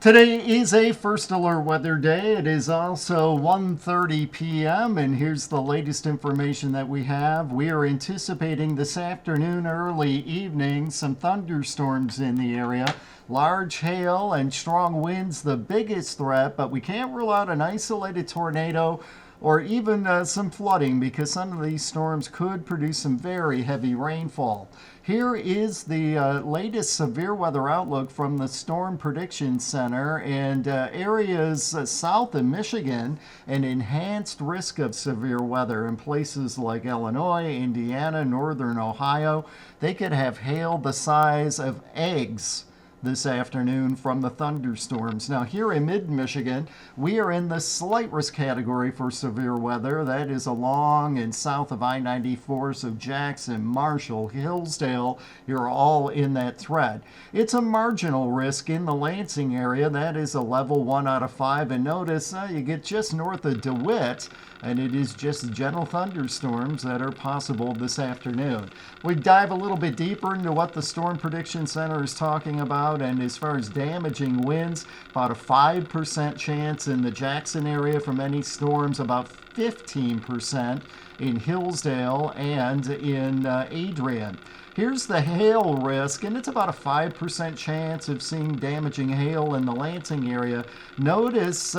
Today is a first alert weather day. It is also 1:30 p.m. and here's the latest information that we have. We are anticipating this afternoon, early evening, some thunderstorms in the area. Large hail and strong winds, the biggest threat, but we can't rule out an isolated tornado or even some flooding because some of these storms could produce some very heavy rainfall. Here is the latest severe weather outlook from the Storm Prediction Center, and areas south of Michigan, an enhanced risk of severe weather in places like Illinois, Indiana, northern Ohio. They could have hail the size of eggs this afternoon from the thunderstorms. Now here in mid-Michigan, we are in the slight risk category for severe weather. That is along and south of I-94, so Jackson, Marshall, Hillsdale, you're all in that threat. It's a marginal risk in the Lansing area. That is a level 1 out of 5. And notice you get just north of DeWitt, and it is just general thunderstorms that are possible this afternoon. We dive a little bit deeper into what the Storm Prediction Center is talking about, and as far as damaging winds, about a 5% chance in the Jackson area from any storms, about 15% in Hillsdale and in Adrian. Here's the hail risk, and it's about a 5% chance of seeing damaging hail in the Lansing area. Notice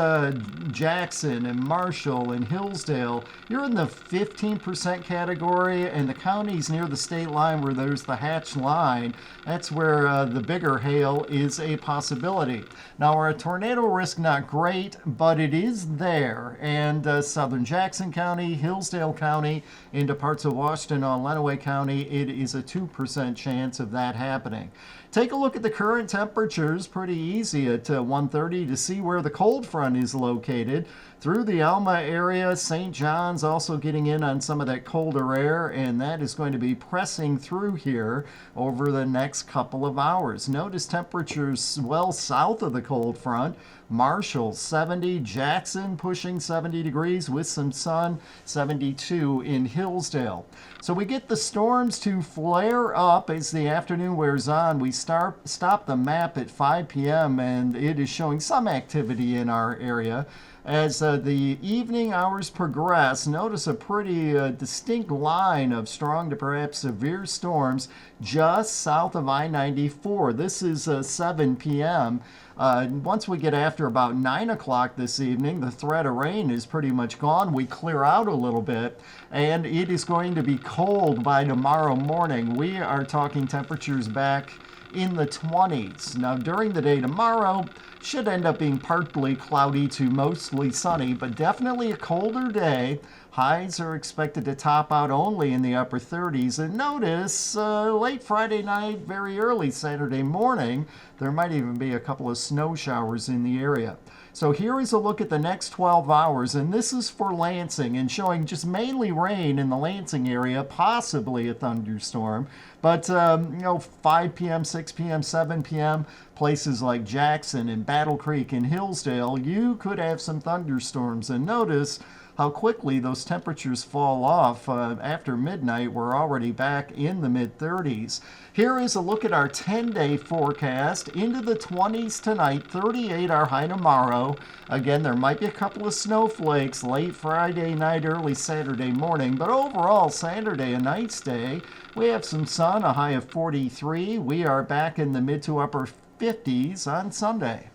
Jackson and Marshall and Hillsdale, you're in the 15% category, and the counties near the state line where there's the hatched line, that's where the bigger hail is a possibility. Now, our tornado risk, not great, but it is there, and southern Jackson County, Hillsdale County, into parts of Washington and Lenawee County, it is a 2% chance of that happening. Take a look at the current temperatures. Pretty easy at 1:30 to see where the cold front is located. Through the Alma area, St. John's also getting in on some of that colder air, and that is going to be pressing through here over the next couple of hours. Notice temperatures well south of the cold front. Marshall 70, Jackson pushing 70 degrees with some sun, 72 in Hillsdale. So we get the storms to flare up as the afternoon wears on. We stop the map at 5 p.m. and it is showing some activity in our area. As the evening hours progress, notice a pretty distinct line of strong to perhaps severe storms just south of I-94. This is 7 p.m. Once we get after about 9 o'clock this evening, the threat of rain is pretty much gone. We clear out a little bit, and it is going to be cold by tomorrow morning. We are talking temperatures back in the 20s. Now, during the day tomorrow, should end up being partly cloudy to mostly sunny, but definitely a colder day. Highs are expected to top out only in the upper 30s. And notice late Friday night, very early Saturday morning, there might even be a couple of snow showers in the area. So here is a look at the next 12 hours, and this is for Lansing and showing just mainly rain in the Lansing area, possibly a thunderstorm. But, 5 p.m., 6 p.m., 7 p.m., places like Jackson and Battle Creek and Hillsdale, you could have some thunderstorms. And notice how quickly those temperatures fall off. After midnight, we're already back in the mid-30s. Here is a look at our 10-day forecast. Into the 20s tonight, 38 our high tomorrow. Again, there might be a couple of snowflakes late Friday night, early Saturday morning, but overall, Saturday, a nice day. We have some sun, a high of 43. We are back in the mid to upper 50s on Sunday.